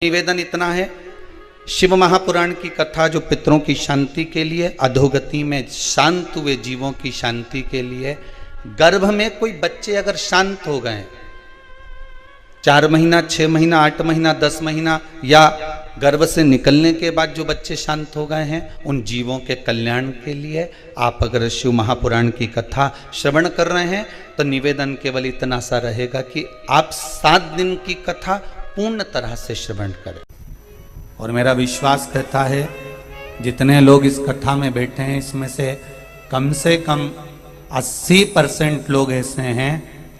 निवेदन इतना है, शिव महापुराण की कथा जो पितरों की शांति के लिए, अधोगति में शांत हुए जीवों की शांति के लिए, गर्भ में कोई बच्चे अगर शांत हो गए 4 महीना 6 महीना 8 महीना 10 महीना या गर्भ से निकलने के बाद जो बच्चे शांत हो गए हैं, उन जीवों के कल्याण के लिए आप अगर शिव महापुराण की कथा श्रवण कर रहे हैं तो निवेदन केवल इतना सा रहेगा कि आप 7 दिन की कथा पूर्ण तरह से श्रवण करें। और मेरा विश्वास कहता है जितने लोग इस कथा में बैठे हैं इसमें से कम 80% लोग ऐसे हैं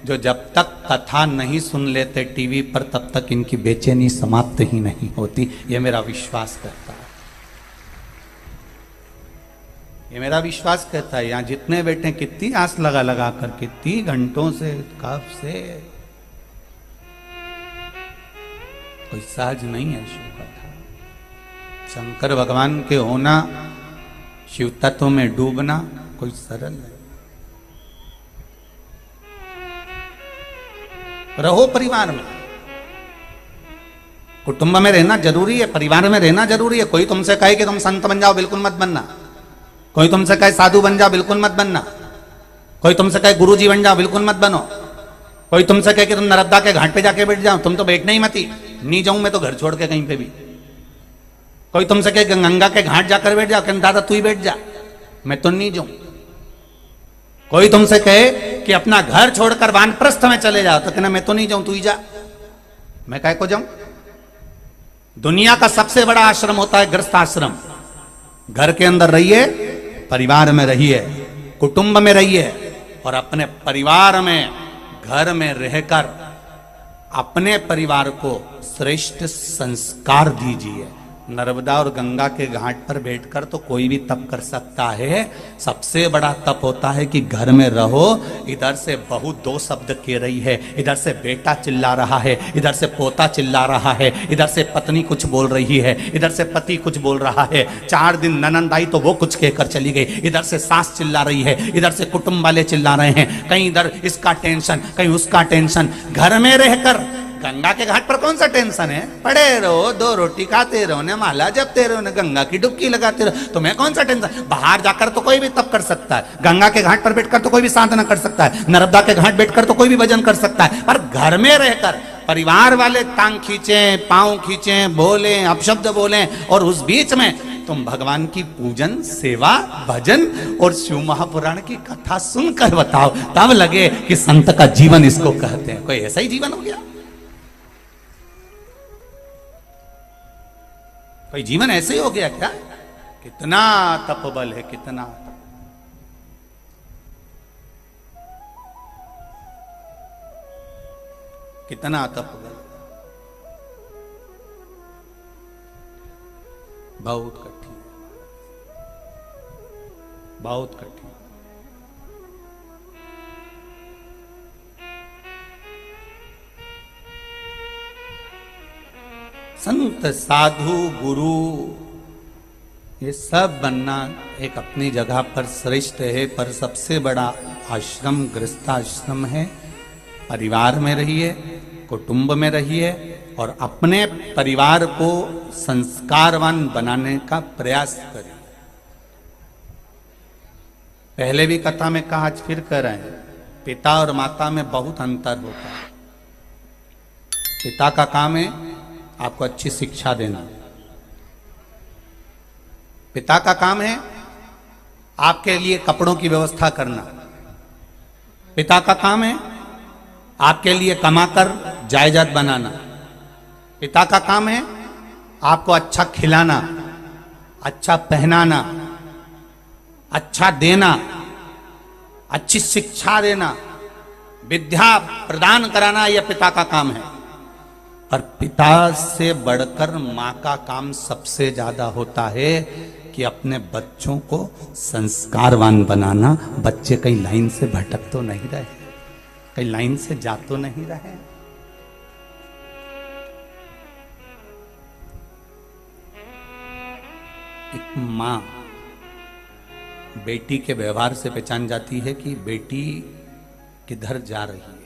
जो जब तक कथा नहीं सुन लेते टीवी पर तब तक इनकी बेचैनी समाप्त ही नहीं होती। ये मेरा विश्वास कहता है, ये मेरा विश्वास कहता है। यहाँ जितने बैठे कितनी आस लगा लगा कर, कितनी घंटों से, कब से, कोई सहज नहीं है शिव कथा। शंकर भगवान के होना, शिव तत्व में डूबना कोई सरल नहीं। रहो परिवार में, कुटुंब में रहना जरूरी है, परिवार में रहना जरूरी है। कोई तुमसे कहे कि तुम संत बन जाओ, बिल्कुल मत बनना। कोई तुमसे कहे साधु बन जाओ, बिल्कुल मत बनना। कोई तुमसे कहे गुरुजी बन जाओ, बिल्कुल मत बनो। कोई तुमसे कहे कि तुम नर्मदा के घाट पे जाके बैठ जाओ, तुम तो बैठना ही मती, नहीं जाऊं मैं तो घर छोड़ के कहीं पे भी। कोई तुमसे कहे गंगा के घाट जाकर बैठ जाओ, कहना दादा तू ही बैठ जा, मैं तो नहीं जाऊं। कोई तुमसे कहे कि अपना घर छोड़कर वानप्रस्थ में चले जाओ, तो कहना मैं तो नहीं जाऊं, तू ही जा, मैं काहे को जाऊं। दुनिया का सबसे बड़ा आश्रम होता है गृहस्थ आश्रम। घर के अंदर रहिए, परिवार में रहिए, कुटुंब में रहिए और अपने परिवार में, घर में रहकर अपने परिवार को श्रेष्ठ संस्कार दीजिए। नर्मदा और गंगा के घाट पर बैठकर तो कोई भी तप कर सकता है। सबसे बड़ा तप होता है कि घर में रहो, इधर से बहू 2 शब्द कह रही है, इधर से बेटा चिल्ला रहा है, इधर से पोता चिल्ला रहा है, इधर से पत्नी कुछ बोल रही है, इधर से पति कुछ बोल रहा है। 4 दिन ननंद आई तो वो कुछ कहकर चली गई, इधर से सास चिल्ला रही है, इधर से कुटुंब वाले चिल्ला रहे हैं, कहीं इधर इसका टेंशन, कहीं उसका टेंशन। घर में रहकर गंगा के घाट पर कौन सा टेंशन है, पड़े रहो, 2 रोटी खाते रहो, ने माला जपते रहो, ने गंगा की डुबकी लगाते रहो, तुम्हें कौन सा टेंशन। बाहर जाकर तो कोई भी तप कर सकता है, गंगा के घाट पर बैठकर तो कोई भी साधना कर सकता है, नर्मदा के घाट बैठकर तो कोई भी भजन कर सकता है। पर घर में रहकर परिवार वाले टांग खींचे, पांव खींचे, बोले, अपशब्द बोले और उस बीच में तुम भगवान की पूजन, सेवा, भजन और शिव महापुराण की कथा सुनकर बताओ, तब लगे कि संत का जीवन इसको कहते हैं। कोई ऐसा ही जीवन हो गया, कोई जीवन ऐसे ही हो गया क्या। कितना तपबल है, कितना कितना तपबल, बहुत कठिन, बहुत कठिन। संत, साधु, गुरु ये सब बनना एक अपनी जगह पर श्रेष्ठ है, पर सबसे बड़ा आश्रम गृहस्थाश्रम है। परिवार में रहिए, कुटुंब में रहिए और अपने परिवार को संस्कारवान बनाने का प्रयास करिए। पहले भी कथा में कहा, आज फिर कह रहे हैं, पिता और माता में बहुत अंतर होता है। पिता का काम है आपको अच्छी शिक्षा देना, पिता का काम है आपके लिए कपड़ों की व्यवस्था करना, पिता का काम है आपके लिए कमाकर जायदाद बनाना, पिता का काम है आपको अच्छा खिलाना, अच्छा पहनाना, अच्छा देना, अच्छी शिक्षा देना, विद्या प्रदान कराना, यह पिता का काम है। और पिता से बढ़कर माँ का काम सबसे ज्यादा होता है कि अपने बच्चों को संस्कारवान बनाना। बच्चे कहीं लाइन से भटक तो नहीं रहे, कहीं लाइन से जा तो नहीं रहे। एक माँ बेटी के व्यवहार से पहचान जाती है कि बेटी किधर जा रही है।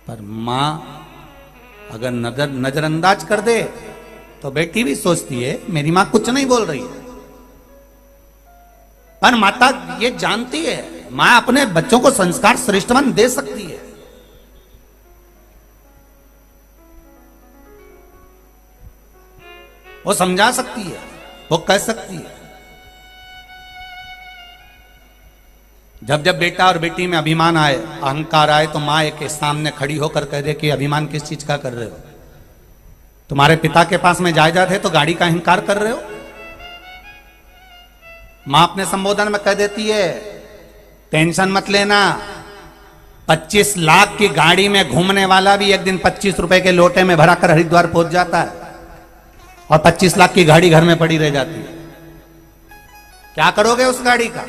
पर मां अगर नजरअंदाज कर दे तो बेटी भी सोचती है मेरी मां कुछ नहीं बोल रही है। पर माता ये जानती है मां अपने बच्चों को संस्कार श्रेष्ठवान दे सकती है। वो समझा सकती है, वो कह सकती है। जब जब बेटा और बेटी में अभिमान आए, अहंकार आए, तो मां एक सामने खड़ी होकर कह दे कि अभिमान किस चीज का कर रहे हो? तुम्हारे पिता के पास में जायदाद है तो गाड़ी का अहंकार कर रहे हो? मां अपने संबोधन में कह देती है टेंशन मत लेना, 25 लाख की गाड़ी में घूमने वाला भी एक दिन 25 रुपए के लोटे में भरा कर हरिद्वार पहुंच जाता है और 25 लाख की गाड़ी घर में पड़ी रह जाती है। क्या करोगे उस गाड़ी का?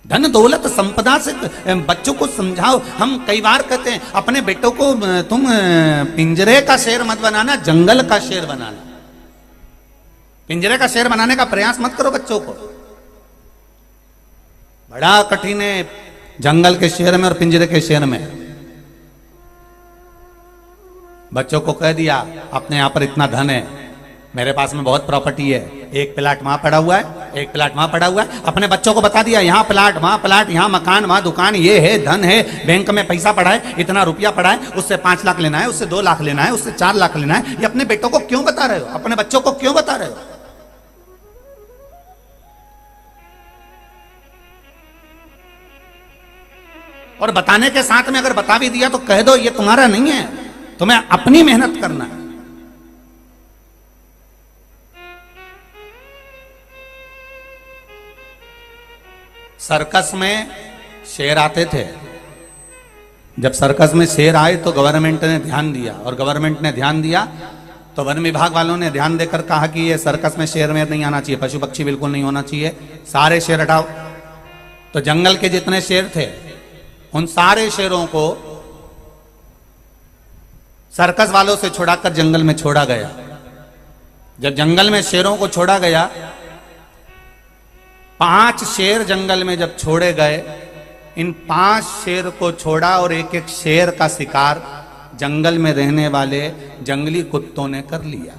धन दौलत संपदा से बच्चों को समझाओ। हम कई बार कहते हैं अपने बेटों को तुम पिंजरे का शेर मत बनाना, जंगल का शेर बनाना। पिंजरे का शेर बनाने का प्रयास मत करो बच्चों को, बड़ा कठिन है जंगल के शेर में और पिंजरे के शेर में। बच्चों को कह दिया अपने यहां पर इतना धन है, मेरे पास में बहुत प्रॉपर्टी है, एक प्लाट वहां पड़ा हुआ है, एक प्लाट वहां पड़ा हुआ है। अपने बच्चों को बता दिया यहां प्लाट, वहां प्लाट, यहां मकान, वहां दुकान, ये है धन है, बैंक में पैसा पड़ा है, इतना रुपया पड़ा है, उससे 5 लाख लेना है, उससे 2 लाख लेना है, उससे 4 लाख लेना है। ये अपने बेटों को क्यों बता रहे हो? अपने बच्चों को क्यों बता रहे हो? और बताने के साथ में अगर बता भी दिया तो कह दो ये तुम्हारा नहीं है, तुम्हें अपनी मेहनत करना है। सर्कस में शेर आते थे, जब सर्कस में शेर आए तो गवर्नमेंट ने ध्यान दिया, और गवर्नमेंट ने ध्यान दिया तो वन विभाग वालों ने ध्यान देकर कहा कि ये सर्कस में शेर में नहीं आना चाहिए, पशु पक्षी बिल्कुल नहीं होना चाहिए, सारे शेर हटाओ। तो जंगल के जितने शेर थे उन सारे शेरों को सर्कस वालों से छुड़ाकर जंगल में छोड़ा गया। जब जंगल में शेरों को छोड़ा गया, 5 शेर जंगल में जब छोड़े गए, इन 5 शेर को छोड़ा और एक एक शेर का शिकार जंगल में रहने वाले जंगली कुत्तों ने कर लिया।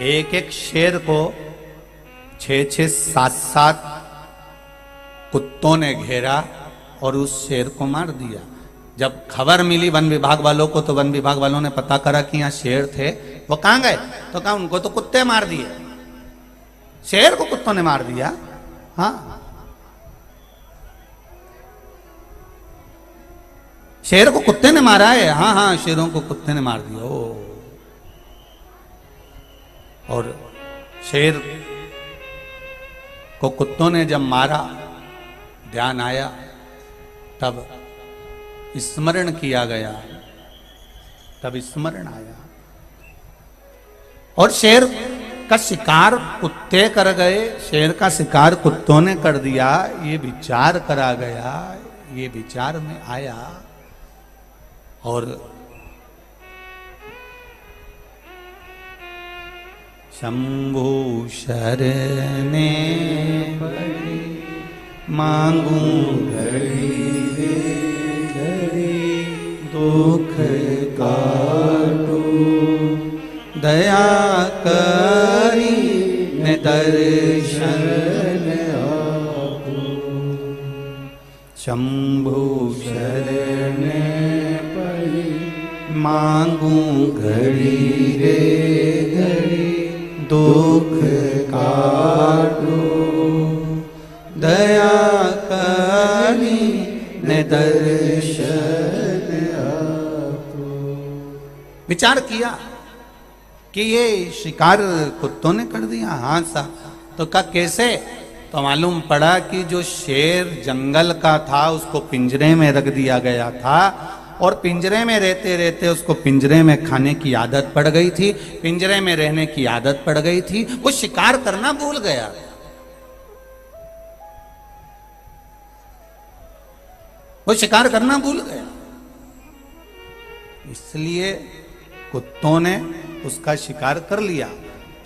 एक एक शेर को 6-6, 7-7 कुत्तों ने घेरा और उस शेर को मार दिया। जब खबर मिली वन विभाग वालों को तो वन विभाग वालों ने पता करा कि यहाँ शेर थे। वो कहां गए? तो कहा उनको तो कुत्ते मार दिए, शेर को कुत्तों ने मार दिया। हाँ, शेर को कुत्ते ने मारा है। हाँ हाँ, शेरों को कुत्ते ने मार दिया। ओ, और शेर को कुत्तों ने जब मारा, ध्यान आया, तब स्मरण किया गया, तब स्मरण आया। और शेर का शिकार कुत्ते कर गए, शेर का शिकार कुत्तों ने कर दिया। ये विचार करा गया, ये विचार में आया और शंभु शरणे पड़ी मांगू घड़ी घड़ी दुख काटू दया करी मैं दर्शन आपू। शंभु शरण पड़ी मांगू घड़ी रे घड़ी दुख काटू दया करी ने दर्शन आपू। विचार किया कि ये शिकार कुत्तों ने कर दिया। हाँ साहब, तो का कैसे? तो मालूम पड़ा कि जो शेर जंगल का था उसको पिंजरे में रख दिया गया था, और पिंजरे में रहते रहते उसको पिंजरे में खाने की आदत पड़ गई थी, पिंजरे में रहने की आदत पड़ गई थी, वो शिकार करना भूल गया। वो शिकार करना भूल गया, इसलिए कुत्तों ने उसका शिकार कर लिया।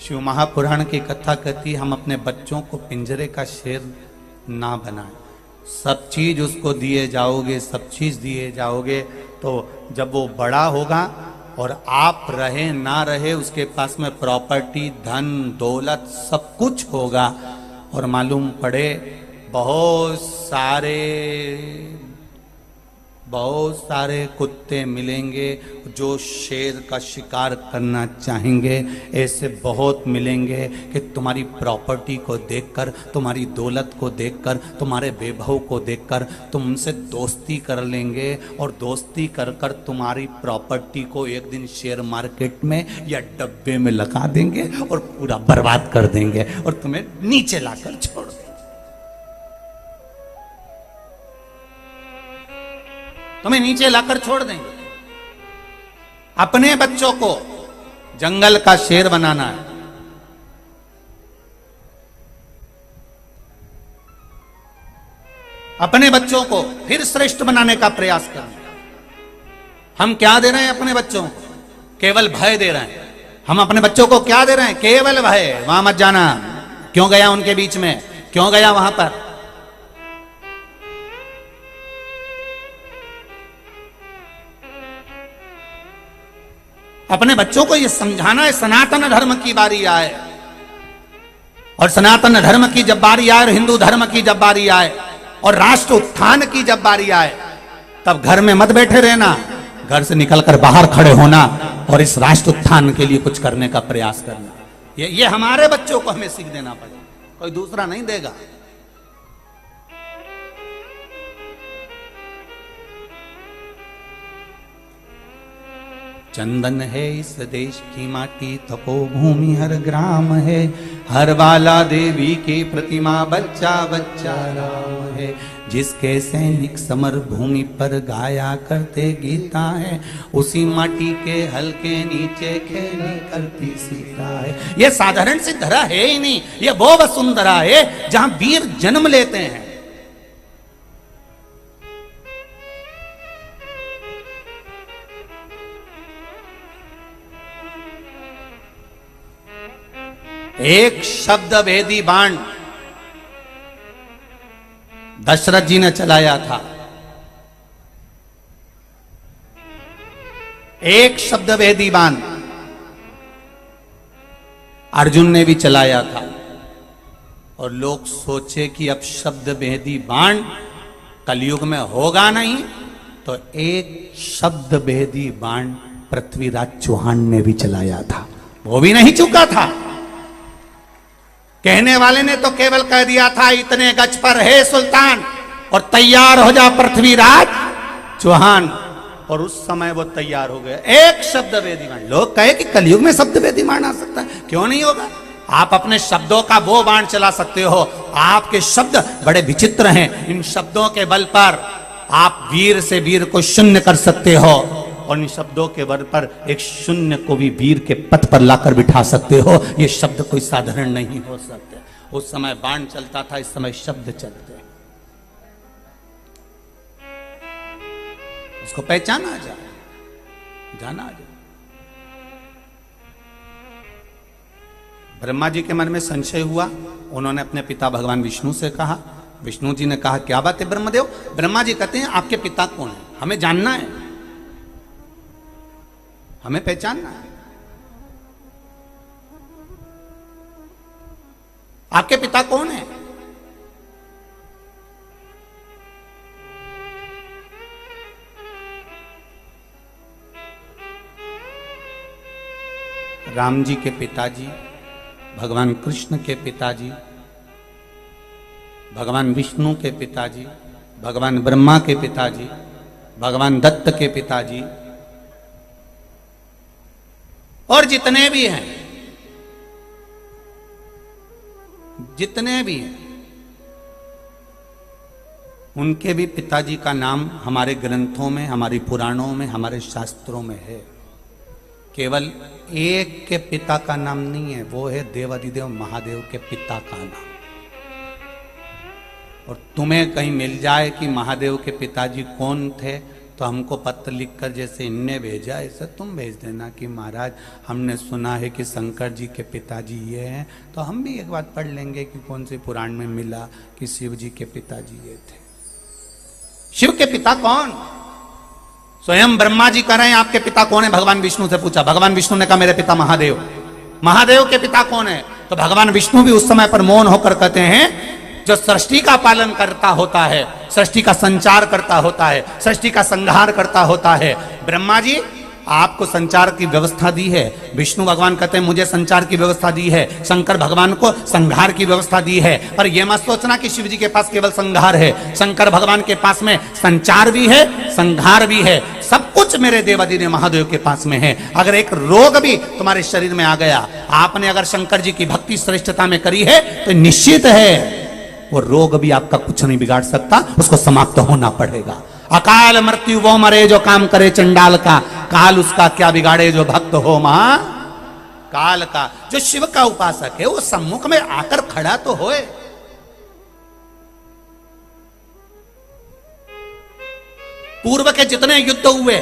शिव महापुराण की कथा कहती हम अपने बच्चों को पिंजरे का शेर ना बनाएं। सब चीज उसको दिए जाओगे, सब चीज दिए जाओगे, तो जब वो बड़ा होगा और आप रहे ना रहे, उसके पास में प्रॉपर्टी, धन, दौलत सब कुछ होगा, और मालूम पड़े बहुत सारे कुत्ते मिलेंगे जो शेर का शिकार करना चाहेंगे। ऐसे बहुत मिलेंगे कि तुम्हारी प्रॉपर्टी को देखकर, तुम्हारी दौलत को देखकर, तुम्हारे वैभव को देखकर तुमसे दोस्ती कर लेंगे, और दोस्ती कर कर तुम्हारी प्रॉपर्टी को एक दिन शेयर मार्केट में या डब्बे में लगा देंगे और पूरा बर्बाद कर देंगे और तुम्हें नीचे लाकर छोड़ देंगे। तुम्हें नीचे लाकर छोड़ देंगे। अपने बच्चों को जंगल का शेर बनाना है, अपने बच्चों को फिर श्रेष्ठ बनाने का प्रयास करना। हम क्या दे रहे हैं अपने बच्चों को? केवल भय दे रहे हैं। हम अपने बच्चों को क्या दे रहे हैं? केवल भय। वहां मत जाना। क्यों गया उनके बीच में? क्यों गया वहां पर? अपने बच्चों को यह समझाना है सनातन धर्म की बारी आए, और सनातन धर्म की जब बारी आए, और हिंदू धर्म की जब बारी आए, और राष्ट्र उत्थान की जब बारी आए, तब घर में मत बैठे रहना, घर से निकलकर बाहर खड़े होना और इस राष्ट्र उत्थान के लिए कुछ करने का प्रयास करना। ये हमारे बच्चों को हमें सीख देना पड़ेगा, कोई दूसरा नहीं देगा। चंदन है इस देश की माटी, तपोभूमि हर ग्राम है, हर वाला देवी की प्रतिमा, बच्चा बच्चा राम है। जिसके सैनिक समर भूमि पर गाया करते गीता है, उसी माटी के हल्के नीचे खेली करती सीता है। यह साधारण सी धरा है ही नहीं, यह वो वसुंधरा है जहां वीर जन्म लेते हैं। एक शब्द भेदी बाण दशरथ जी ने चलाया था, एक शब्द भेदी बाण अर्जुन ने भी चलाया था। और लोग सोचे कि अब शब्द भेदी बाण कलयुग में होगा नहीं, तो एक शब्द भेदी बाण पृथ्वीराज चौहान ने भी चलाया था, वो भी नहीं चुका था। कहने वाले ने तो केवल कह दिया था इतने गज पर है सुल्तान, और तैयार हो जा पृथ्वीराज चौहान, और उस समय वो तैयार हो गए। एक शब्द वेदीबाण। लोग कहे कि कलयुग में शब्द वेदीबाण आ सकता है, क्यों नहीं होगा? आप अपने शब्दों का वो बाण चला सकते हो। आपके शब्द बड़े विचित्र हैं, इन शब्दों के बल पर आप वीर से वीर को शून्य कर सकते हो, और इन शब्दों के बल पर एक शून्य को भी वीर के पथ पर लाकर बिठा सकते हो। ये शब्द कोई साधारण नहीं हो सकते। उस समय बाण चलता था, इस समय शब्द चलते। उसको पहचाना जाए, जाना जाए। ब्रह्मा जी के मन में संशय हुआ, उन्होंने अपने पिता भगवान विष्णु से कहा। विष्णु जी ने कहा क्या बात है ब्रह्मदेव? ब्रह्मा जी कहते हैं आपके पिता कौन है, हमें जानना है, हमें पहचानना है। आपके पिता कौन है? राम जी के पिताजी, भगवान कृष्ण के पिताजी, भगवान विष्णु के पिताजी, भगवान ब्रह्मा के पिताजी, भगवान दत्त के पिताजी, और जितने भी हैं, जितने भी हैं, उनके भी पिताजी का नाम हमारे ग्रंथों में, हमारी पुराणों में, हमारे शास्त्रों में है। केवल एक के पिता का नाम नहीं है, वो है देवाधिदेव महादेव के पिता का नाम। और तुम्हें कहीं मिल जाए कि महादेव के पिताजी कौन थे, तो हमको पत्र लिखकर जैसे इनने भेजा ऐसे तुम भेज देना कि महाराज हमने सुना है कि शंकर जी के पिताजी ये हैं, तो हम भी एक बात पढ़ लेंगे कि कौन से पुराण में मिला कि शिव जी के पिताजी ये थे। शिव के पिता कौन? स्वयं ब्रह्मा जी कह रहे हैं आपके पिता कौन है? भगवान विष्णु से पूछा। भगवान विष्णु ने कहा मेरे पिता महादेव। महादेव के पिता कौन है? तो भगवान विष्णु भी उस समय पर मौन होकर कहते हैं जो सृष्टि का पालन करता होता है, सृष्टि का संचार करता होता है, सृष्टि का संहार करता होता है। ब्रह्मा जी आपको संचार की व्यवस्था दी है, विष्णु भगवान कहते हैं मुझे संचार की व्यवस्था दी है, शंकर भगवान को संहार की व्यवस्था दी है। पर यह मत सोचना कि शिव जी के पास केवल संहार है, शंकर भगवान के पास में संचार भी है, संहार भी है, सब कुछ मेरे देवादिदेव महादेव के पास में है। अगर एक रोग भी तुम्हारे शरीर में आ गया, आपने अगर शंकर जी की भक्ति श्रेष्ठता में करी है तो निश्चित है वो रोग भी आपका कुछ नहीं बिगाड़ सकता, उसको समाप्त होना पड़ेगा। अकाल मृत्यु वो मरे जो काम करे चंडाल का, काल उसका क्या बिगाड़े जो भक्त हो मां काल का। जो शिव का उपासक है वो सम्मुख में आकर खड़ा तो होए। पूर्व के जितने युद्ध हुए,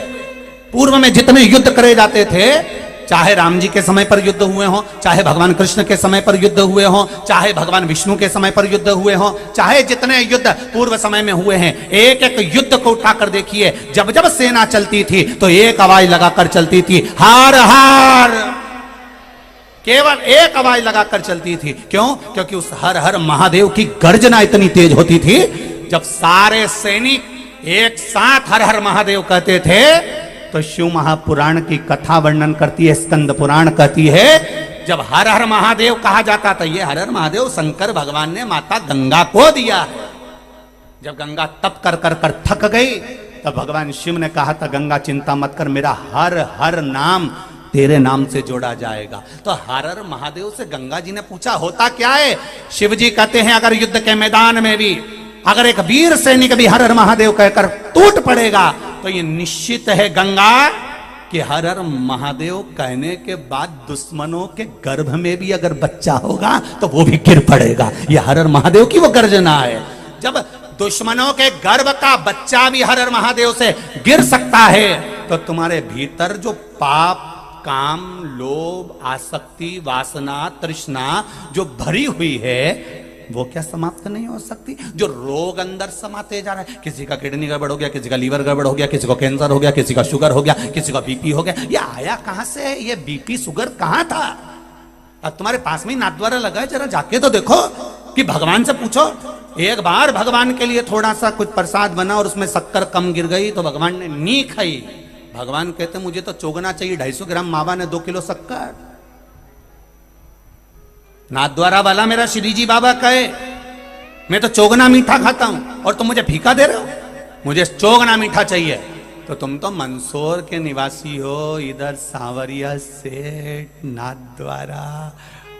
पूर्व में जितने युद्ध करे जाते थे, चाहे राम जी के समय पर युद्ध हुए हों, चाहे भगवान कृष्ण के समय पर युद्ध हुए हों, चाहे भगवान विष्णु के समय पर युद्ध हुए हों, चाहे जितने युद्ध पूर्व समय में हुए हैं, एक एक युद्ध को उठाकर देखिए। जब जब सेना चलती थी तो एक आवाज लगाकर चलती थी, हार हार। केवल एक आवाज लगाकर चलती थी। क्यों? क्योंकि उस हर हर महादेव की गर्जना इतनी तेज होती थी। जब सारे सैनिक एक साथ हर हर महादेव कहते थे तो शिव महापुराण की कथा वर्णन करती है, स्कंद पुराण कहती है, जब हर हर महादेव कहा जाता था, ये हर हर महादेव शंकर भगवान ने माता गंगा को दिया है। जब गंगा तप कर कर कर थक गई तब भगवान शिव ने कहा था गंगा चिंता मत कर, मेरा हर हर नाम तेरे नाम से जोड़ा जाएगा। तो हर हर महादेव से गंगा जी ने पूछा होता क्या है? शिव जी कहते हैं अगर युद्ध के मैदान में भी अगर एक वीर सैनिक भी हर हर महादेव कहकर टूट पड़ेगा तो ये निश्चित है गंगा कि हर हर महादेव कहने के बाद दुश्मनों के गर्भ में भी अगर बच्चा होगा तो वो भी गिर पड़ेगा। ये हर हर महादेव की वो गर्जना है। जब दुश्मनों के गर्भ का बच्चा भी हर हर महादेव से गिर सकता है तो तुम्हारे भीतर जो पाप, काम, लोभ, आसक्ति, वासना, तृष्णा जो भरी हुई है वो क्या समाप्त नहीं हो सकती? जो रोग अंदर समाते जा रहा है, किसी का किडनी गड़बड़ हो गया, किसी का लीवर गड़बड़ हो गया, किसी को कैंसर हो गया, किसी का शुगर हो गया, किसी का बीपी हो गया, ये आया कहां से? ये बीपी शुगर कहां था? अब तुम्हारे पास में नाथ द्वारा लगा है, जरा जाके तो देखो कि भगवान से पूछो। एक बार भगवान के लिए थोड़ा सा कुछ प्रसाद बना और उसमें शक्कर कम गिर गई तो भगवान ने नी खाई। भगवान कहते मुझे तो चोगना चाहिए 250 ग्राम मावा ने 2 किलो शक्कर। नाथ द्वारा वाला मेरा श्री जी बाबा कहे मैं तो चोगना मीठा खाता हूं और तुम मुझे फीका दे रहे हो, मुझे चोगना मीठा चाहिए। तो तुम तो मंदसौर के निवासी हो, इधर सांवरिया सेठ, नाथ द्वारा,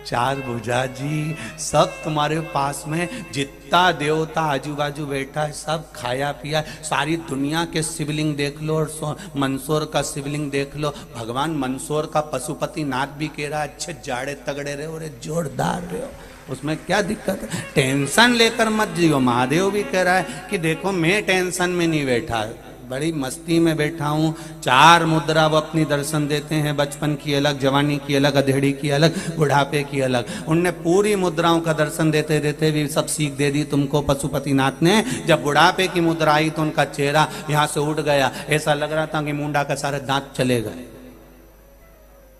चार भुजा जी, सब तुम्हारे पास में जितना देवता आजू बाजू बैठा है सब खाया पिया। सारी दुनिया के शिवलिंग देख लो और मंदसौर का शिवलिंग देख लो। भगवान मंदसौर का पशुपति नाथ भी कह रहा है अच्छे जाड़े तगड़े रहे और जोरदार रहे हो, उसमें क्या दिक्कत है? टेंशन लेकर मत जियो। महादेव भी कह रहा है कि देखो मैं टेंशन में नहीं बैठा, बड़ी मस्ती में बैठा हूँ। 4 मुद्रा वो अपनी दर्शन देते हैं, बचपन की अलग, जवानी की अलग, अधेड़ी की अलग, बुढ़ापे की अलग। उनने पूरी मुद्राओं का दर्शन देते देते भी सब सीख दे दी तुमको पशुपतिनाथ ने। जब बुढ़ापे की मुद्रा आई तो उनका चेहरा यहाँ से उठ गया, ऐसा लग रहा था कि मुंडा का सारे दांत चले गए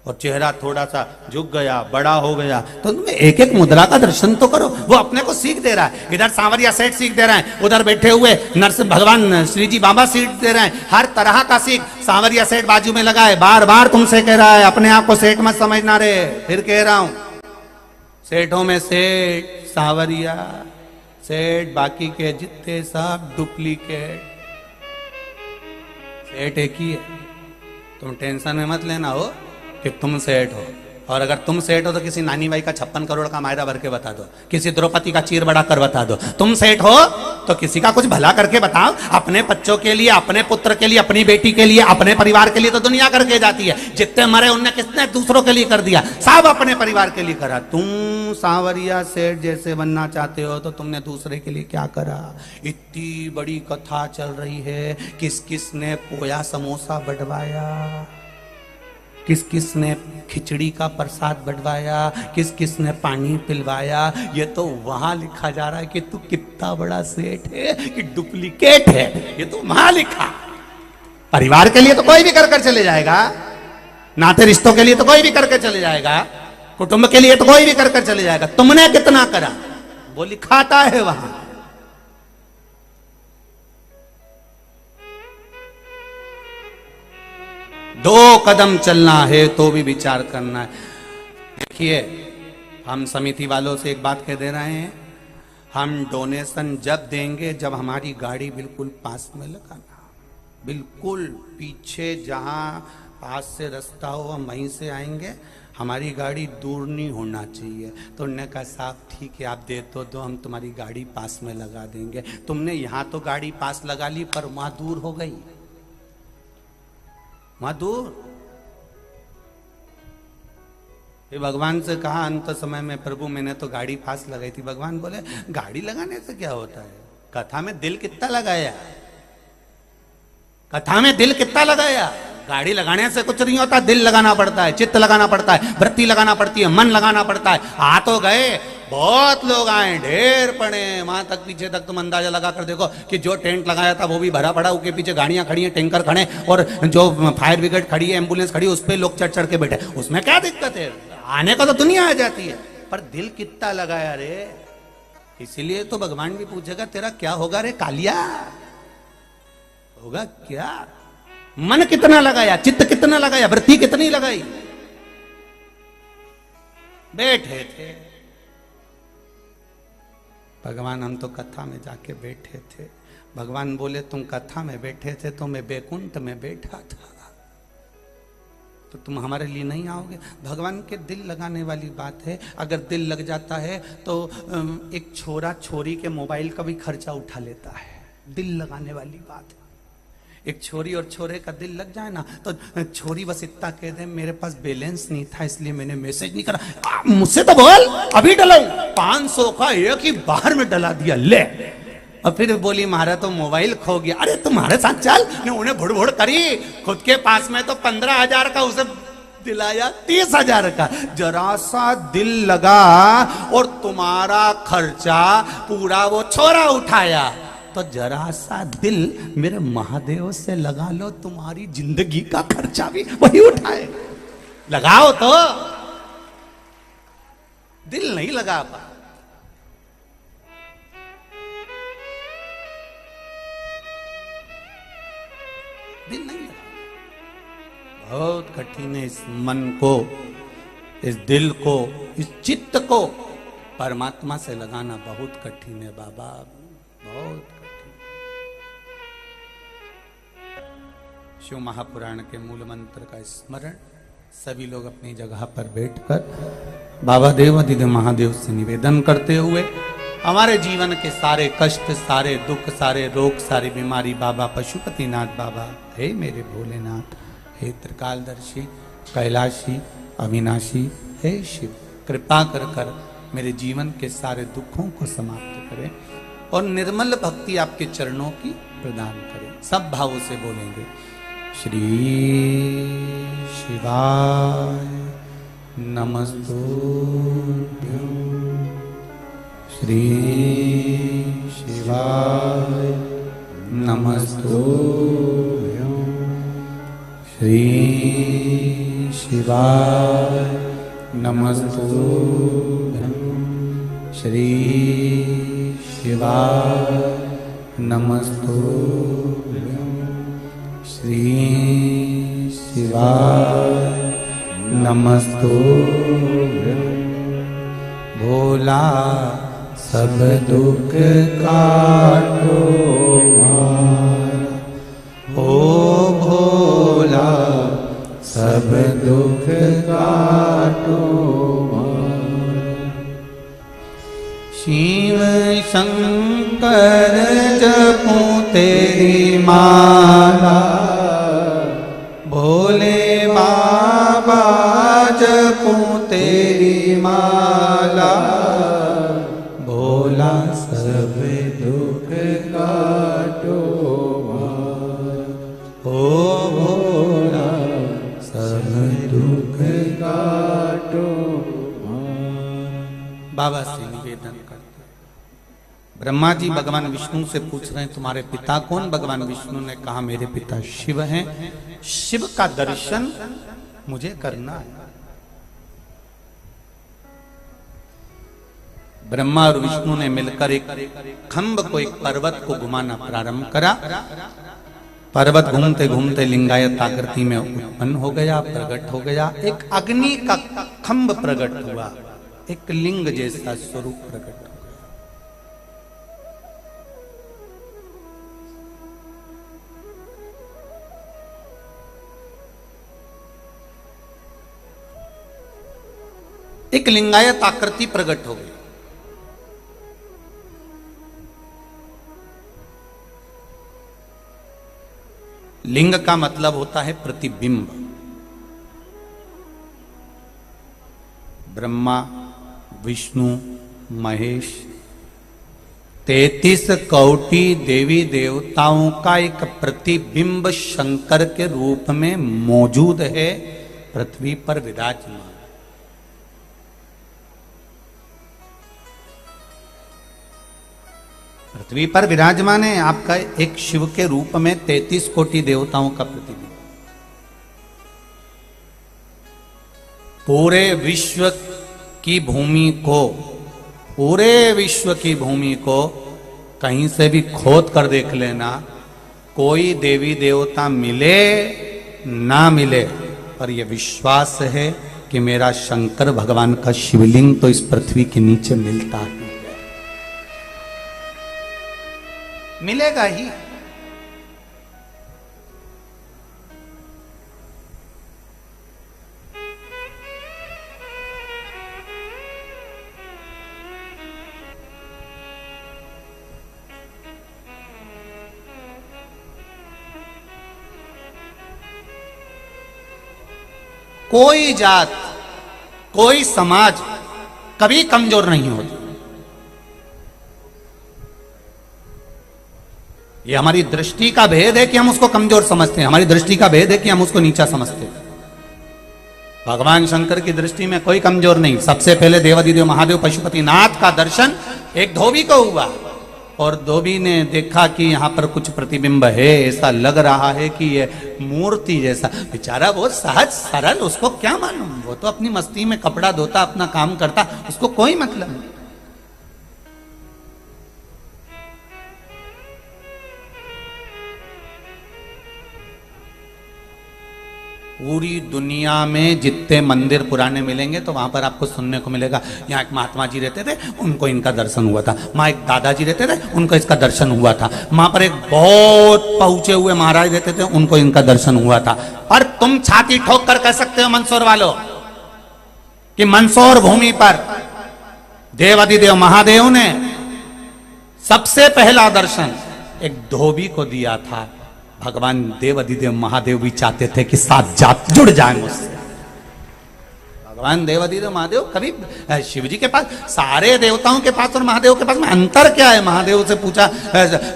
और चेहरा थोड़ा सा झुक गया, बड़ा हो गया। तो तुम्हें एक एक मुद्रा का दर्शन तो करो। वो अपने को सीख दे रहा है, इधर सांवरिया सेठ सीख दे रहे हैं, उधर बैठे हुए नरसिंह भगवान श्री जी बाबा सीख दे रहे हैं। हर तरह का सीख। सांवरिया सेठ बाजू में लगा है, बार बार तुमसे कह रहा है अपने आप को सेठ मत समझना रे। फिर कह रहा हूं सेठों में सेठ, सांवरिया सेठ, बाकी के जितने सब डुप्लीकेट। सेठ एक ही है, तुम टेंशन में मत लेना हो कि तुम सेठ हो और अगर तुम सेठ हो तो किसी नानी बाई का 56 करोड़ का मायरा भर के बता दो, किसी द्रौपदी का चीर बड़ा कर बता दो। तुम सेठ हो तो किसी का कुछ भला करके बताओ, अपने बच्चों के लिए, अपने पुत्र के लिए, अपनी बेटी के लिए, अपने परिवार के लिए तो दुनिया करके जाती है। जितने मरे उनने किसने दूसरों के लिए कर दिया, सब अपने परिवार के लिए करा। तुम सांवरिया सेठ जैसे बनना चाहते हो तो तुमने दूसरे के लिए क्या करा? इतनी बड़ी कथा चल रही है, किस किस ने पोया समोसा बंटवाया, किस किस ने खिचड़ी का प्रसाद बंटवाया, किस किस ने पानी पिलवाया। ये तो वहां लिखा जा रहा है कि तू कितना बड़ा सेठ है कि डुप्लीकेट है, ये तो वहां लिखा। परिवार के लिए तो कोई भी कर चले जाएगा, नाते रिश्तों के लिए तो कोई भी करके चले जाएगा, कुटुंब के लिए तो कोई भी कर चले जाएगा। तुमने कितना करा वो लिखाता है वहां। दो कदम चलना है तो भी विचार करना है। देखिए, हम समिति वालों से एक बात कह दे रहे हैं, हम डोनेशन जब देंगे जब हमारी गाड़ी बिल्कुल पास में लगाना, बिल्कुल पीछे जहां पास से रास्ता हो हम वहीं से आएंगे, हमारी गाड़ी दूर नहीं होना चाहिए। तो उन्होंने कहा साहब ठीक है, आप दे तो दो, हम तुम्हारी गाड़ी पास में लगा देंगे। तुमने यहां तो गाड़ी पास लगा ली पर वहां दूर हो गई, वहां दूर। भगवान से कहा अंत समय में, प्रभु मैंने तो गाड़ी पास लगाई थी। भगवान बोले गाड़ी लगाने से क्या होता है, कथा में दिल कितना लगाया, कथा में दिल कितना लगाया। गाड़ी लगाने से कुछ नहीं होता, दिल लगाना पड़ता है, चित्त लगाना पड़ता है, वृत्ति लगाना पड़ती है, मन लगाना पड़ता है। आ तो गए, बहुत लोग आए, ढेर पड़े वहां तक, पीछे तक तुम अंदाजा लगा कर देखो कि जो टेंट लगाया था वो भी भरा पड़ा, उसके पीछे गाड़ियां खड़ी हैं, टैंकर खड़े, और जो फायर ब्रिगेड खड़ी है, एम्बुलेंस खड़ी है, उस पर लोग चढ़ चढ़ के बैठे। उसमें क्या दिक्कत है, आने को तो दुनिया आ जाती है, पर दिल कितना लगाया रे। इसीलिए तो भगवान भी पूछेगा तेरा क्या होगा रे कालिया, होगा क्या? मन कितना लगाया, चित्त कितना लगाया, वृत्ति कितनी लगाई। बैठे थे भगवान, हम तो कथा में जाके बैठे थे। भगवान बोले तुम कथा में बैठे थे तो मैं बैकुंठ में बैठा था, तो तुम हमारे लिए नहीं आओगे। भगवान के दिल लगाने वाली बात है। अगर दिल लग जाता है तो एक छोरा छोरी के मोबाइल का भी खर्चा उठा लेता है, दिल लगाने वाली बात है। एक छोरी और छोरे का दिल लग जाए ना, तो छोरी बस इतना कह दे मेरे पास बैलेंस नहीं था इसलिए मैंने मैसेज नहीं करा, मुझसे तो बोल अभी डलाऊं, 500 का एक ही बाहर में डला दिया ले। और फिर बोली मारा तो मोबाइल खो गया। अरे तुम्हारे साथ चल, ने उन्हें भुड़ भुड़ करी, खुद के पास में तो 15,000 का उसे दिलाया 30,000 का। जरा सा दिल लगा और तुम्हारा खर्चा पूरा वो छोरा उठाया। तो जरा सा दिल मेरे महादेव से लगा लो, तुम्हारी जिंदगी का खर्चा भी वही उठाए। लगाओ तो, दिल नहीं लगा पा। दिल नहीं लगा, बहुत कठिन है इस मन को, इस दिल को, इस चित्त को परमात्मा से लगाना बहुत कठिन है बाबा, बहुत कठिन। शिव महापुराण के मूल मंत्र का स्मरण सभी लोग अपनी जगह पर बैठकर बाबा देवाधिदेव महादेव से निवेदन करते हुए हमारे जीवन के सारे कष्ट, सारे दुख, सारे रोग, सारी बीमारी बाबा पशुपतिनाथ बाबा, हे मेरे भोलेनाथ, हे त्रिकालदर्शी, कैलाशी, अविनाशी, हे शिव, कृपा कर कर मेरे जीवन के सारे दुखों को समाप्त करें और निर्मल भक्ति आपके चरणों की प्रदान करें। सब भावों से बोलेंगे श्री शिवाय नमस्तुभ्यं, श्री शिवाय नमस्तुभ्यं, श्री शिवाय नमस्तुभ्यं, श्री शिवाय नमस्तुभ्यं, श्री शिवाय नमस्तुभ्यं। भोला सब दुख काटो मारा, ओ भोला सब दुख काटो शिव शंकर जपूं तेरी माला, भोले बाबा जपूं तेरी माला, भोला सब दुख काटो ओ भोला सब दुख काटो। बाबा से निवेदन करते, ब्रह्मा जी भगवान विष्णु से पूछ रहे हैं तुम्हारे पिता कौन? भगवान विष्णु ने कहा मेरे पिता शिव हैं, शिव का दर्शन मुझे करना है। ब्रह्मा और विष्णु ने मिलकर एक खंभ को, एक पर्वत को घुमाना प्रारंभ करा। पर्वत घूमते घूमते लिंगायत आकृति में उत्पन्न हो गया, प्रकट हो गया। एक अग्नि का खंभ प्रकट हुआ, एक लिंग जैसा स्वरूप प्रकट हो गया। एक लिंगायत आकृति प्रकट हो गई। लिंग का मतलब होता है प्रतिबिंब। ब्रह्मा, विष्णु, महेश, 33 कोटि देवी देवताओं का एक प्रतिबिंब शंकर के रूप में मौजूद है पृथ्वी पर विराजमान। पृथ्वी पर विराजमान है आपका एक शिव के रूप में 33 कोटि देवताओं का प्रतिबिंब। पूरे विश्व की भूमि को, पूरे विश्व की भूमि को कहीं से भी खोद कर देख लेना, कोई देवी देवता मिले ना मिले, पर यह विश्वास है कि मेरा शंकर भगवान का शिवलिंग तो इस पृथ्वी के नीचे मिलता है, मिलेगा ही। कोई जात, कोई समाज कभी कमजोर नहीं होती। ये हमारी दृष्टि का भेद है कि हम उसको कमजोर समझते हैं, हमारी दृष्टि का भेद है कि हम उसको नीचा समझते हैं। भगवान शंकर की दृष्टि में कोई कमजोर नहीं। सबसे पहले देवाधिदेव महादेव पशुपतिनाथ का दर्शन एक धोबी को हुआ, और धोबी ने देखा कि यहाँ पर कुछ प्रतिबिंब है, ऐसा लग रहा है कि ये मूर्ति जैसा। बेचारा वो सहज सरल, उसको क्या मालूम, वो तो अपनी मस्ती में कपड़ा धोता, अपना काम करता, उसको कोई मतलब नहीं। पूरी दुनिया में जितने मंदिर पुराने मिलेंगे तो वहां पर आपको सुनने को मिलेगा, यहाँ एक महात्मा जी रहते थे, उनको इनका दर्शन हुआ था, वहां एक दादाजी रहते थे, उनको इसका दर्शन हुआ था, वहां पर एक बहुत पहुंचे हुए महाराज रहते थे, उनको इनका दर्शन हुआ था। और तुम छाती ठोक कर कह सकते हो मंदसौर वालों कि मंदसौर भूमि पर देवाधिदेव महादेव ने सबसे पहला दर्शन एक धोबी को दिया था। भगवान देवाधिदेव महादेव भी चाहते थे कि साथ जात जुड़ जाए मुझसे। भगवान देवाधिदेव महादेव कभी शिव जी के पास, सारे देवताओं के पास और महादेव के पास में अंतर क्या है? महादेव से पूछा,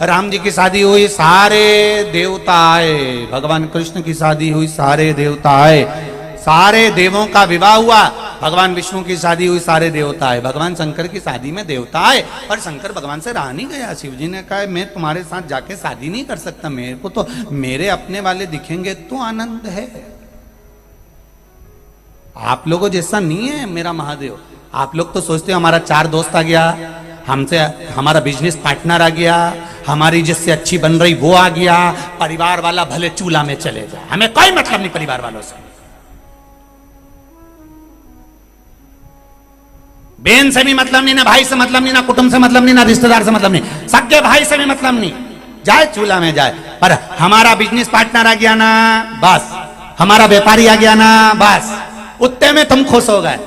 राम जी की शादी हुई, सारे देवता आए, भगवान कृष्ण की शादी हुई, सारे देवता आए, सारे देवों का विवाह हुआ, भगवान विष्णु की शादी हुई, सारे देवता आए, भगवान शंकर की शादी में देवता आए, और शंकर भगवान से रहा नहीं गया। शिव जी ने कहा मैं तुम्हारे साथ जाके शादी नहीं कर सकता, मेरे को तो मेरे अपने वाले दिखेंगे तो आनंद है, आप लोगों जैसा नहीं है मेरा महादेव। आप लोग तो सोचते हो हमारा 4 दोस्त आ गया, हमसे हमारा बिजनेस पार्टनर आ गया, हमारी जिससे अच्छी बन रही वो आ गया, परिवार वाला भले चूल्हा में चले जाए, हमें कोई मतलब नहीं परिवार वालों से। बहन से भी मतलब नहीं, ना भाई से मतलब नहीं, ना कुटुंब से मतलब नहीं, ना रिश्तेदार से मतलब नहीं, सगे भाई से भी मतलब नहीं, जाए चूल्हा में जाए, पर हमारा बिजनेस पार्टनर आ गया ना बस, हमारा व्यापारी आ गया ना बस, उतने में तुम खुश हो गए।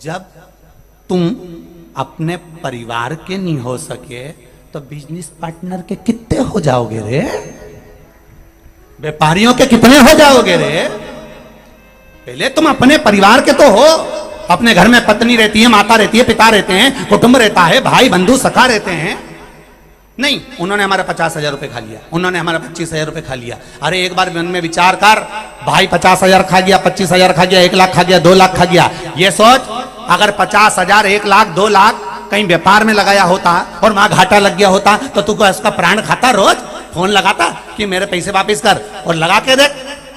जब तुम अपने परिवार के नहीं हो सके तो बिजनेस पार्टनर के कितने हो जाओगे रे? व्यापारियों के कितने हो जाओगे रे? पहले तुम अपने परिवार के तो हो। अपने घर में पत्नी रहती है, माता रहती है, पिता रहते हैं, कुटुंब रहता है, भाई बंधु सखा रहते हैं। नहीं, उन्होंने हमारा 50,000 रुपए खा लिया, उन्होंने हमारा 25,000 रुपए खा लिया। अरे एक बार मन में विचार कर, भाई 50,000 खा गया, 25,000 खा गया, 1 लाख खा गया, 2 लाख खा गया। ये सोच, अगर 50,000, 1 लाख, 2 लाख कहीं व्यापार में लगाया होता और वहां घाटा लग गया होता तो तू को उसका प्राण खाता? रोज फोन लगाता कि मेरे पैसे वापिस कर, और लगा के देख,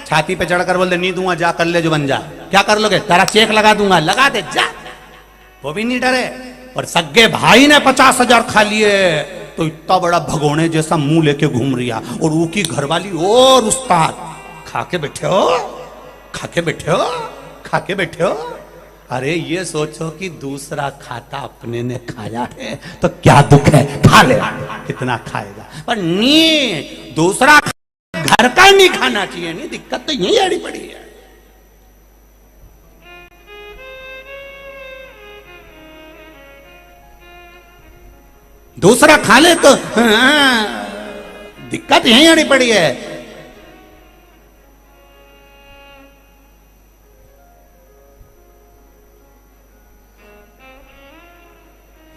छाती पे चढ़कर बोल दे नहीं दूंगा, जा कर ले जो बन जा। क्या कर लोगे? तेरा चेक लगा दूंगा, लगा दे जा। वो भी नहीं डरे। और सगे भाई ने 50,000 खा लिए तो इतना बड़ा भगोने जैसा मुंह लेके घूम रिया, और वो की घरवाली और उस्ताद, खा के बैठे हो, खा के बैठे हो, खा के बैठे हो। अरे ये सोचो कि दूसरा खाता अपने ने खाया है तो क्या दुख है, खा ले, कितना खाएगा। पर नहीं, दूसरा घर का नहीं खाना चाहिए। नहीं, दिक्कत तो यही आड़ी पड़ी है। दूसरा खा ले तो दिक्कत यही आड़ी पड़ी है।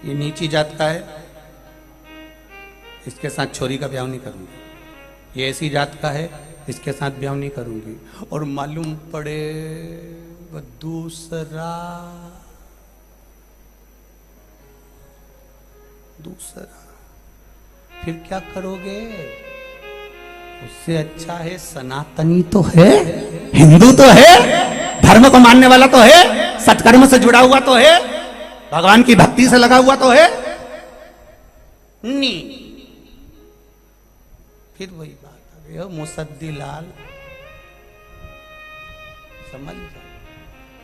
ये नीची जात का है, इसके साथ छोरी का ब्याह नहीं करूंगी। ये ऐसी जात का है, इसके साथ ब्याह नहीं करूंगी। और मालूम पड़े वो दूसरा फिर क्या करोगे? उससे अच्छा है सनातनी तो है, हिंदू तो है, धर्म को मानने वाला तो है, सत्कर्म से जुड़ा हुआ तो है, भगवान की भक्ति से लगा हुआ तो है। नहीं, फिर वही बात आ गई, मुसद्दी लाल समझ जा।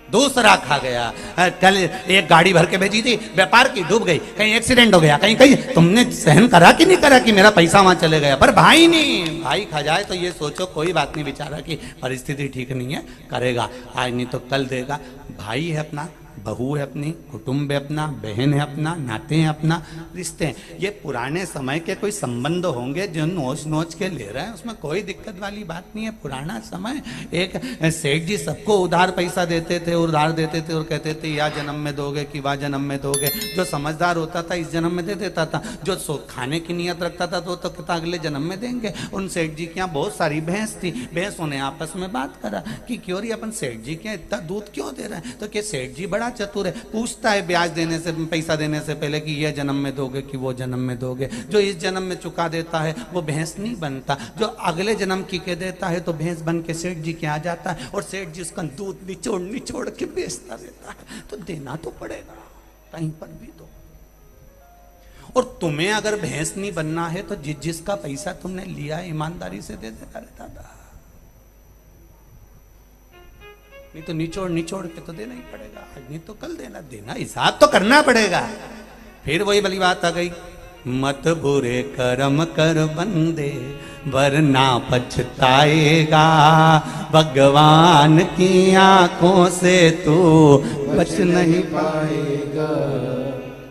दूसरा खा गया। कल एक गाड़ी भर के भेजी थी व्यापार की, डूब गई, कहीं एक्सीडेंट हो गया, कहीं कहीं तुमने सहन करा कि नहीं करा कि मेरा पैसा वहां चले गया? पर भाई नहीं, भाई खा जाए तो ये सोचो कोई बात नहीं, बेचारा की परिस्थिति ठीक नहीं है, करेगा आज नहीं तो कल देगा। भाई है अपना, बहू है अपनी, कुटुंब है अपना, बहन है अपना, नाते हैं अपना, रिश्ते हैं। ये पुराने समय के कोई संबंध होंगे जो नोच नोच के ले रहे हैं, उसमें कोई दिक्कत वाली बात नहीं है। पुराना समय, एक सेठ जी सबको उधार पैसा देते थे, उधार देते थे और कहते थे या जन्म में दोगे कि वाह जन्म में दोगे। जो समझदार होता था इस जन्म में दे देता था, जो खाने की नियत रखता था तो कहता अगले जन्म में देंगे। उन सेठ जी के यहाँ बहुत सारी भैंस थी, भैंसों ने आपस में बात करा कि क्यों री अपन सेठ जी के इतना दूध क्यों दे रहे हैं? तो क्या सेठ जी बड़ा चतुर है, पूछता है ब्याज देने से, पैसा देने से पहले कि यह जन्म में दोगे कि वो जन्म में दोगे। जो इस जन्म में चुका देता है वो भैंस नहीं बनता, जो अगले जन्म की के देता है तो भैंस बन के सेठ जी के आ जाता है, और सेठ जी उसका दूध निचोड़ निचोड़ के बेचता रहता है। तो देना तो पड़ेगा, कहीं पर भी दो। और तुम्हें अगर भैंस नहीं बनना है तो जिसका पैसा तुमने लिया ईमानदारी से दे देता रहता था, नहीं तो निचोड़ निचोड़ के तो देना ही पड़ेगा। आज नहीं तो कल देना हिसाब तो करना पड़ेगा। फिर वही वाली बात आ गई, मत बुरे कर्म कर बंदे वरना पछताएगा, भगवान की आंखों से तू बच नहीं पाएगा,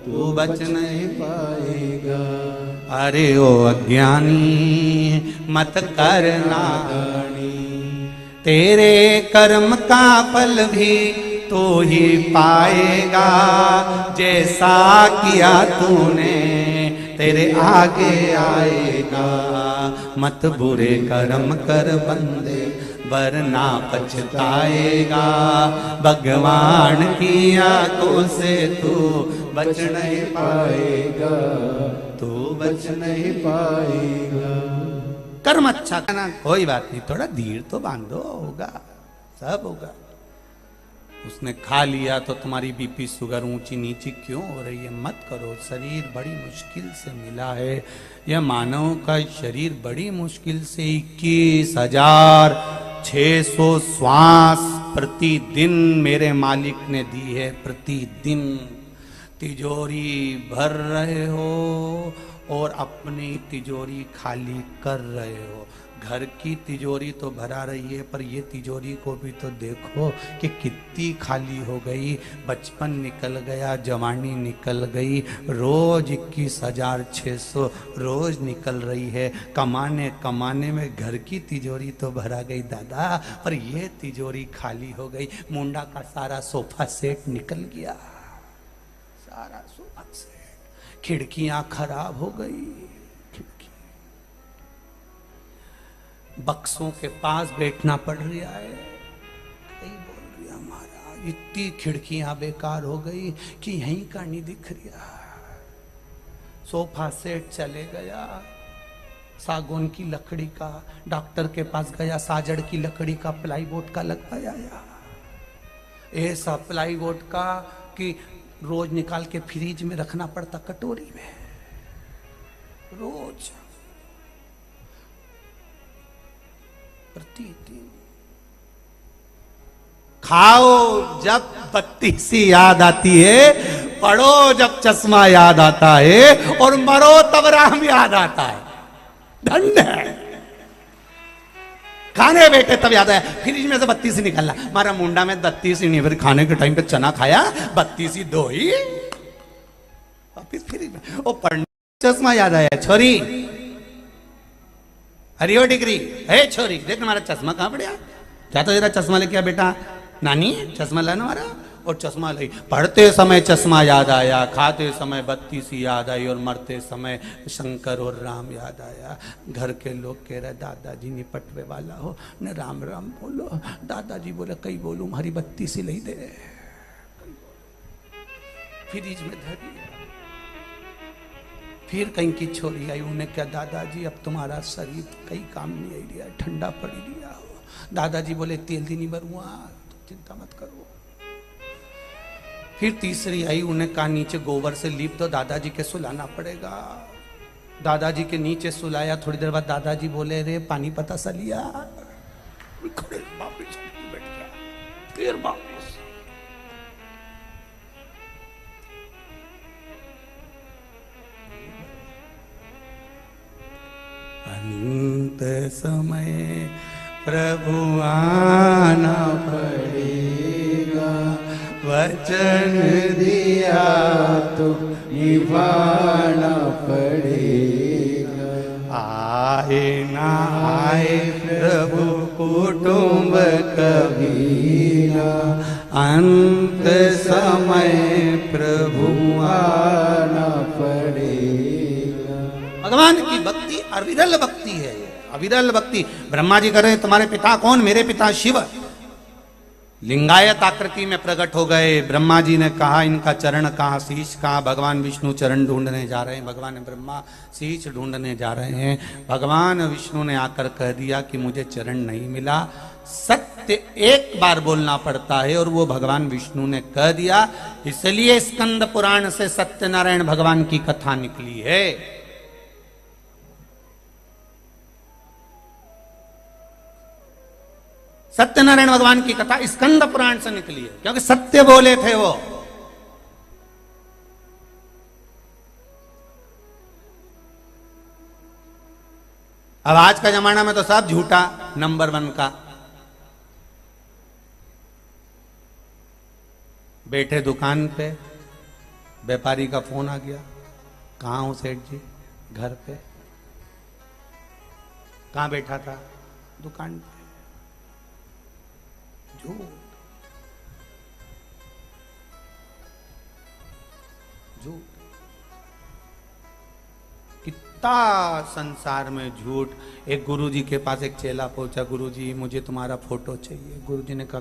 तू बच नहीं पाएगा। अरे ओ अज्ञानी मत करना, तेरे कर्म का फल भी तू ही पाएगा, जैसा किया तूने तेरे आगे आएगा। मत बुरे कर्म कर बंदे वरना पछताएगा, भगवान की आंखों से तू बच नहीं पाएगा, तू बच नहीं पाएगा। कर्म अच्छा करना कोई बात नहीं, थोड़ा धीर तो बांधो, होगा सब होगा। उसने खा लिया तो तुम्हारी बीपी शुगर ऊंची नीची क्यों हो रही है? मत करो। शरीर बड़ी मुश्किल से मिला है, यह मानव का शरीर बड़ी मुश्किल से 21,600 श्वास प्रतिदिन मेरे मालिक ने दी है। प्रतिदिन तिजोरी भर रहे हो और अपनी तिजोरी खाली कर रहे हो। घर की तिजोरी तो भरा रही है, पर ये तिजोरी को भी तो देखो कि कितनी खाली हो गई। बचपन निकल गया, जवानी निकल गई, रोज 21,600 रोज निकल रही है। कमाने कमाने में घर की तिजोरी तो भरा गई दादा, पर ये तिजोरी खाली हो गई। मुंडा का सारा सोफा सेट निकल गया, सारा सोफा सेट। खिड़कियां खराब हो गई, बक्सों के पास बैठना पड़ रहा है। कई बोल रहा महाराज इतनी खिड़कियां बेकार हो गई कि यहीं का नहीं दिख रहा। सोफा सेट चले गया, सागौन की लकड़ी का, डॉक्टर के पास गया, साजड़ की लकड़ी का प्लाईवुड का लगवाया। ऐसा प्लाईवुड का कि रोज निकाल के फ्रिज में रखना पड़ता, कटोरी में रोज प्रतिदिन। खाओ जब बत्ती सी याद आती है, पढ़ो जब चश्मा याद आता है, और मरो तब राम याद आता है। धन्य है। खाने बैठे तब याद आया, फ्रिज में से बत्ती सी निकालना, हमारा मुंडा में बत्ती सी नहीं, फिर खाने के टाइम पे चना खाया, बत्ती सी दो ही वापिस फ्रिज में। वो पढ़ने चश्मा याद आया, छोरी हरियो डिग्री है, छोरी देख हमारा चश्मा कहाँ पड़ा, क्या तो जरा चश्मा लेके आ बेटा, नानी चश्मा लाना हमारा। और चश्मा लाई, पढ़ते समय चश्मा याद आया, खाते समय बत्ती सी याद आई, और मरते समय शंकर और राम याद आया। घर के लोग कह रहे दादाजी निपटवे वाला हो न, राम राम बोलो। दादाजी बोले कई बोलूं, हरी बत्ती सी लाई दे, फ्रिज में धरी। फिर कहीं की छोरी आई, उन्हें क्या दादाजी अब तुम्हारा शरीर कई काम नहीं आई दिया, ठंडा पड़ी दिया हो। दादाजी बोले तेल दी नहीं भरूंगा, तो चिंता मत करो। फिर तीसरी आई, उन्हें कहा नीचे गोबर से लीप दो, दादाजी के सुलाना पड़ेगा। दादाजी के नीचे सुलाया, थोड़ी देर बाद दादाजी बोले रे पानी पता सा लिया, वापिस बैठ गया। फिर वापस अंत समय प्रभु आना पड़ेगा, वचन दिया तो निभाना पड़ेगा। आए ना आए प्रभु कुटुंब कबीरा, अंत समय प्रभु आना पड़ेगा। भगवान की भक्ति अविरल भक्ति है, अविरल भक्ति। ब्रह्मा जी कह रहे तुम्हारे पिता कौन? मेरे पिता शिव लिंगायत आकृति में प्रकट हो गए। ब्रह्मा जी ने कहा इनका चरण कहाँ, शीश कहाँ? भगवान विष्णु चरण ढूंढने जा रहे हैं, भगवान ब्रह्मा शीश ढूंढने जा रहे हैं। भगवान विष्णु ने आकर कह दिया कि मुझे चरण नहीं मिला। सत्य एक बार बोलना पड़ता है, और वो भगवान विष्णु ने कह दिया। इसलिए स्कंद पुराण से सत्यनारायण भगवान की कथा निकली है। सत्यनारायण भगवान की कथा स्कंद पुराण से निकली है, क्योंकि सत्य बोले थे वो। अब आज का जमाना में तो सब झूठा नंबर 1 का। बैठे दुकान पे, व्यापारी का फोन आ गया, कहाँ हो सेठ जी? घर पे। कहाँ बैठा था? दुकान पे। झूठ, झूठ, कितना संसार में झूठ। एक गुरुजी के पास एक चेला पहुंचा, गुरुजी मुझे तुम्हारा फोटो चाहिए। गुरुजी ने कहा